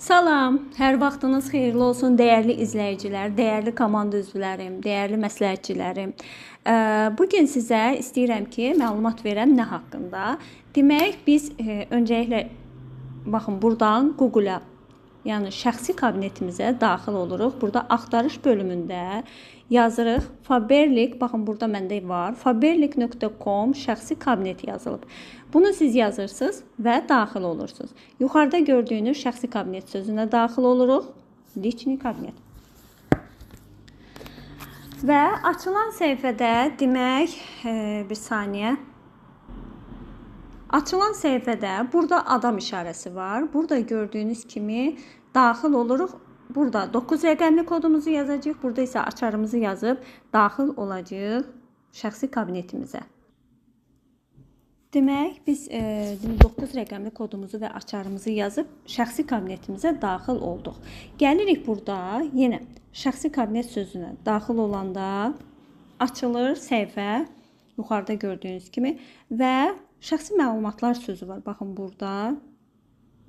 Salam, hər vaxtınız xeyirli olsun dəyərli izləyicilər, dəyərli komanda üzvlərim, dəyərli məsləhətçilərim. Bugün sizə istəyirəm ki, məlumat verəm nə haqqında. Demək, biz öncəliklə baxın buradan Google-a, yəni şəxsi kabinetimizə daxil oluruq. Burada axtarış bölümündə yazırıq Faberlic, baxın burada məndə var. Faberlic.com şəxsi kabinet yazılıb. Bunu siz yazırsınız və daxil olursunuz. Yuxarıda gördüyünüz şəxsi kabinet sözünə daxil oluruq. Lichni kabinet. Və açılan səhifədə demək, bir saniyə. Açılan səhifədə burada adam işarəsi var. Burada gördüyünüz kimi daxil oluruq. Burada 9 rəqəmli kodumuzu yazacağıq. Burada isə açarımızı yazıb daxil olacağıq şəxsi kabinetimizə. Demək, biz 9 rəqəmli kodumuzu və açarımızı yazıb şəxsi kabinetimizə daxil olduq. Gəlirik burada yenə şəxsi kabinet sözünə daxil olanda açılır səhifə, yuxarıda gördüyünüz kimi və şəxsi məlumatlar sözü var. Baxın burada.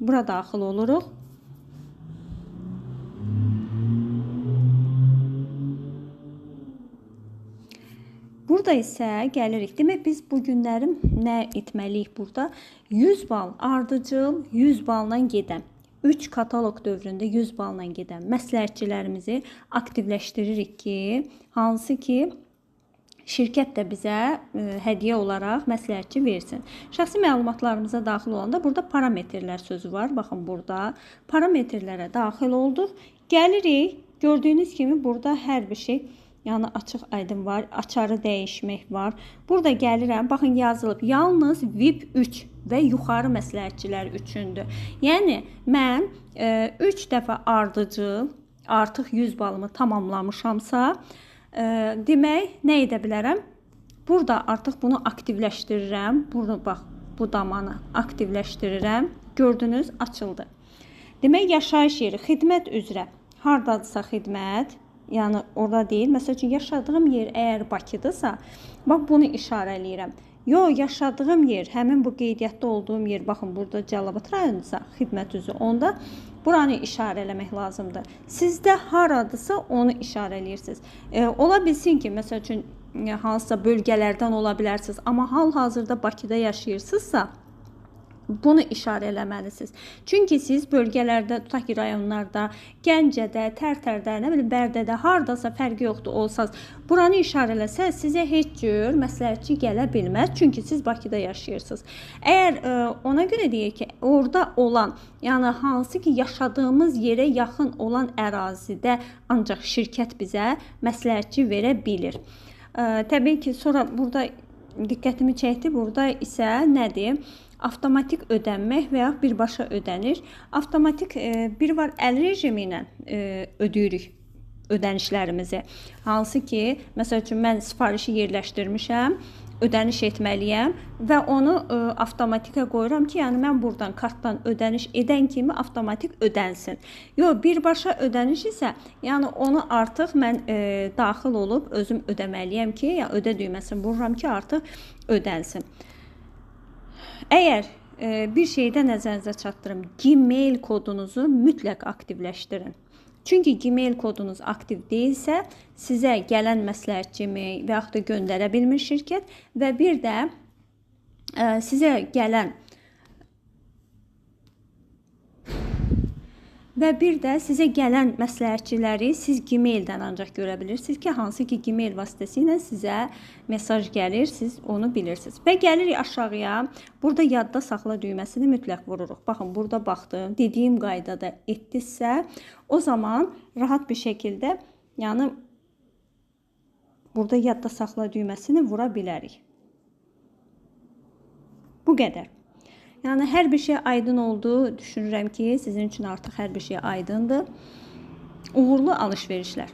Bura daxil oluruq. Burada isə gəlirik. Demək, biz bu günlərin nə etməliyik burada? 100 bal ardıcıl, 100 balla gedən, 3 kataloq dövründə 100 balla gedən məsləhətçilərimizi aktivləşdiririk ki, hansı ki, şirkət də bizə hədiyyə olaraq məsləhətçi versin. Şəxsi məlumatlarımıza daxil olanda burada parametrlər sözü var. Baxın burada parametrlərə daxil olduq. Gəlirik. Gördüyünüz kimi burada hər bir şey, yəni açıq aydın var, açarı dəyişmək var. Burada gəlirəm, baxın yazılıb, yalnız VIP 3 və yuxarı məsləhətçilər üçündür. Yəni, mən 3 dəfə ardıcıl, artıq 100 balımı tamamlamışamsa, demək, nə edə bilərəm? Burada artıq bunu aktivləşdirirəm. Burada, bax, bu damanı aktivləşdirirəm. Gördünüz, açıldı. Demək, yaşayış yeri, xidmət üzrə, haradadırsa xidmət, yəni orada deyil. Məsəl üçün, yaşadığım yer əgər Bakıdırsa, bax bunu işarələyirəm. Yox, yaşadığım yer, həmin bu qeydiyyatda olduğum yer, baxın burada Cəlilabad rayonudursa, xidmət üzrə, onda buranı işarələmək lazımdır. Sizdə haradırsa onu işarələyirsiniz. Ola bilsin ki, məsəl üçün, hansısa bölgələrdən ola bilərsiniz, amma hal-hazırda Bakıda yaşayırsınızsa, bunu işarə eləməlisiniz. Çünki siz bölgələrdə, tutaq ki, rayonlarda, Gəncədə, Tərtərdə, nə bilim, Bərdədə, haradasa fərqi yoxdur olsanız, buranı işarələsəz, sizə heç cür məsləhətçi gələ bilməz. Çünki siz Bakıda yaşayırsınız. Əgər ona görə deyək ki, orada olan, yəni hansı ki, yaşadığımız yerə yaxın olan ərazidə ancaq şirkət bizə məsləhətçi verə bilir. Təbii ki, sonra burada diqqətimi çəkdi. Burada isə nədir? Avtomatik ödənmək və yaxud birbaşa ödənir. Avtomatik bir var əl rejimi ilə ödəyirik ödənişlərimizi. Hansı ki, məsəl üçün mən sifarişi yerləşdirmişəm, ödəniş etməliyəm və onu avtomatikə qoyuram ki, yəni mən buradan kartdan ödəniş edən kimi avtomatik ödənsin. Yox, birbaşa ödəniş isə, yəni onu artıq mən daxil olub özüm ödəməliyəm ki, yəni ödə düyməsini vururam ki, artıq ödənsin. Əgər bir şeydə nəzərinizə çatdırım, Gmail kodunuzu mütləq aktivləşdirin. Çünki Gmail kodunuz aktiv deyilsə, sizə gələn məsləhətçimi və yaxud da göndərə bilmir şirkət və bir də sizə gələn məsləhətçiləri siz Gmaildən ancaq görə bilirsiniz ki, hansı ki, Gmail vasitəsilə sizə mesaj gəlir, siz onu bilirsiniz. Və gəlirik aşağıya, burada yadda saxla düyməsini mütləq vururuq. Baxın, burada baxdım, dediyim qaydada etdinizsə, o zaman rahat bir şəkildə, yəni burada yadda saxla düyməsini vura bilərik. Bu qədər. Yəni, hər bir şey aydın oldu. Düşünürəm ki, sizin üçün artıq hər bir şey aydındır. Uğurlu alış-verişlər.